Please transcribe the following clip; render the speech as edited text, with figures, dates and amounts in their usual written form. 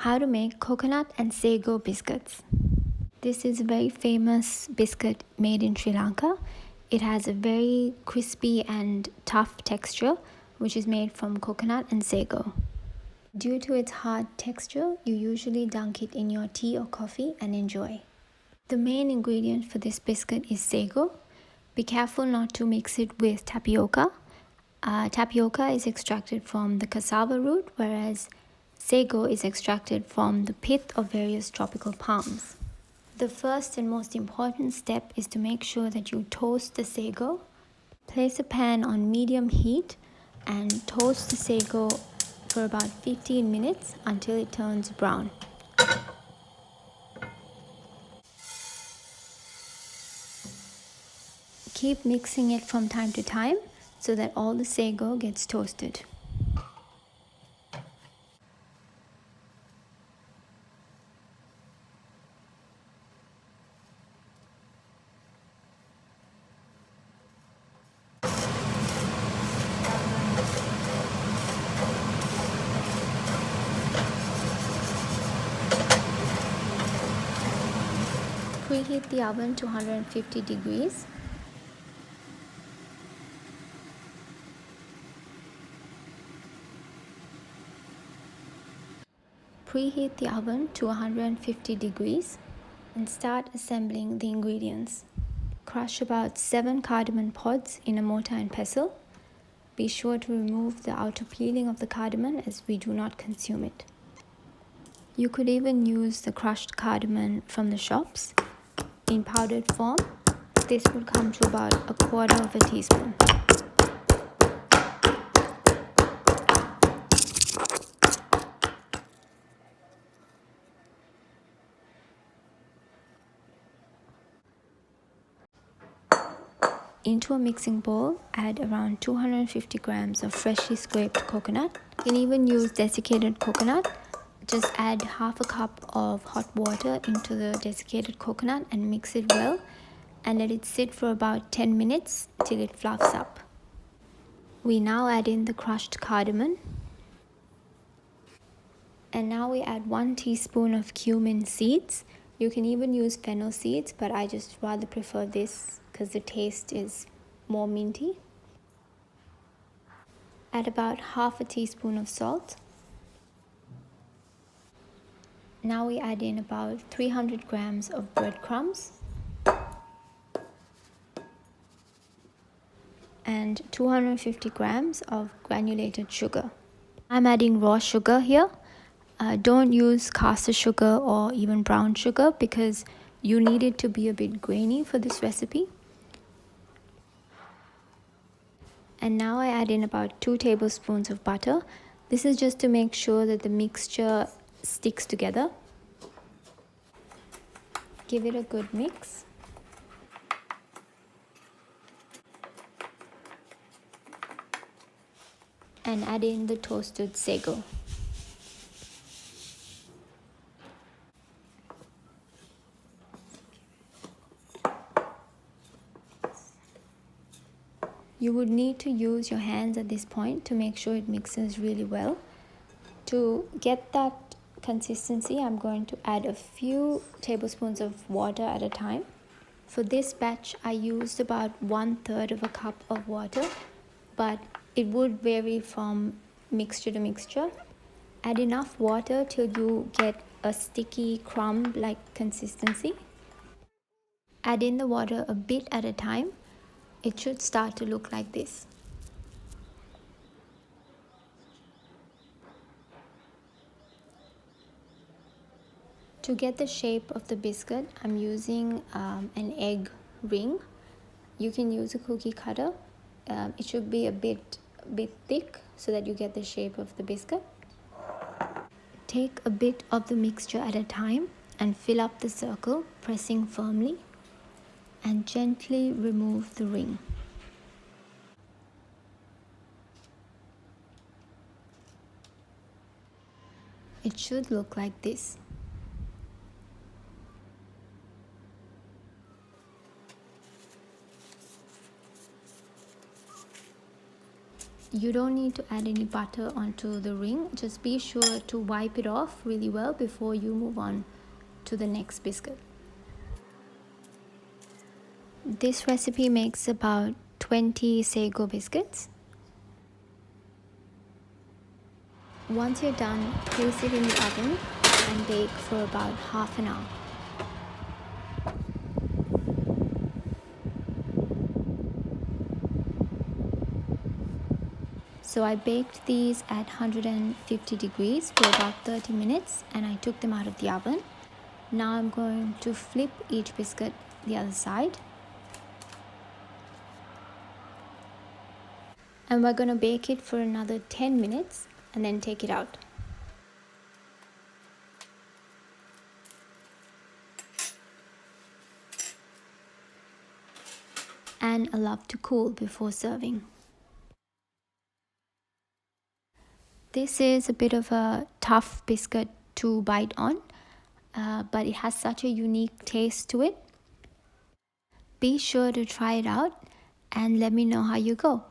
How to make coconut and sago biscuits. This is a very famous biscuit made in Sri Lanka. It has a very crispy and tough texture, which is made from coconut and sago. Due to its hard texture, you usually dunk it in your tea or coffee and enjoy. The main ingredient for this biscuit is sago. Be careful not to mix it with tapioca. Tapioca is extracted from the cassava root, whereas sago is extracted from the pith of various tropical palms. The first and most important step is to make sure that you toast the sago. Place a pan on medium heat and toast the sago for about 15 minutes until it turns brown. Keep mixing it from time to time so that all the sago gets toasted. Preheat the oven to 150 degrees. Preheat the oven to 150 degrees and start assembling the ingredients. Crush about 7 cardamom pods in a mortar and pestle. Be sure to remove the outer peeling of the cardamom as we do not consume it. You could even use the crushed cardamom from the shops. In powdered form, this would come to about 1/4 teaspoon. Into a mixing bowl, add around 250 grams of freshly scraped coconut. You can even use desiccated coconut. Just add half a cup of hot water into the desiccated coconut and mix it well and let it sit for about 10 minutes till it fluffs up. We now add in the crushed cardamom. And now we add 1 teaspoon of cumin seeds. You can even use fennel seeds, but I just rather prefer this because the taste is more minty. Add about half a teaspoon of salt. Now we add in about 300 grams of breadcrumbs and 250 grams of granulated sugar. I'm adding raw sugar here. Don't use caster sugar or even brown sugar because you need it to be a bit grainy for this recipe. And now I add in about 2 tablespoons of butter. This is just to make sure that the mixture sticks together. Give it a good mix. And add in the toasted sago. You would need to use your hands at this point to make sure it mixes really well. To get that consistency, I'm going to add a few tablespoons of water at a time. For this batch, I used about 1/3 of a cup of water, but it would vary from mixture to mixture. Add enough water till you get a sticky crumb-like consistency. Add in the water a bit at a time. It should start to look like this. To get the shape of the biscuit, I'm using an egg ring. You can use a cookie cutter. It should be a bit thick so that you get the shape of the biscuit. Take a bit of the mixture at a time and fill up the circle, pressing firmly, and gently remove the ring. It should look like this. You don't need to add any butter onto the ring. Just be sure to wipe it off really well before you move on to the next biscuit. This recipe makes about 20 sago biscuits. Once you're done, place it in the oven and bake for about half an hour. So I baked these at 150 degrees for about 30 minutes and I took them out of the oven. Now I'm going to flip each biscuit the other side. And we're going to bake it for another 10 minutes and then take it out. And allow to cool before serving. This is a bit of a tough biscuit to bite on, but it has such a unique taste to it. Be sure to try it out and let me know how you go.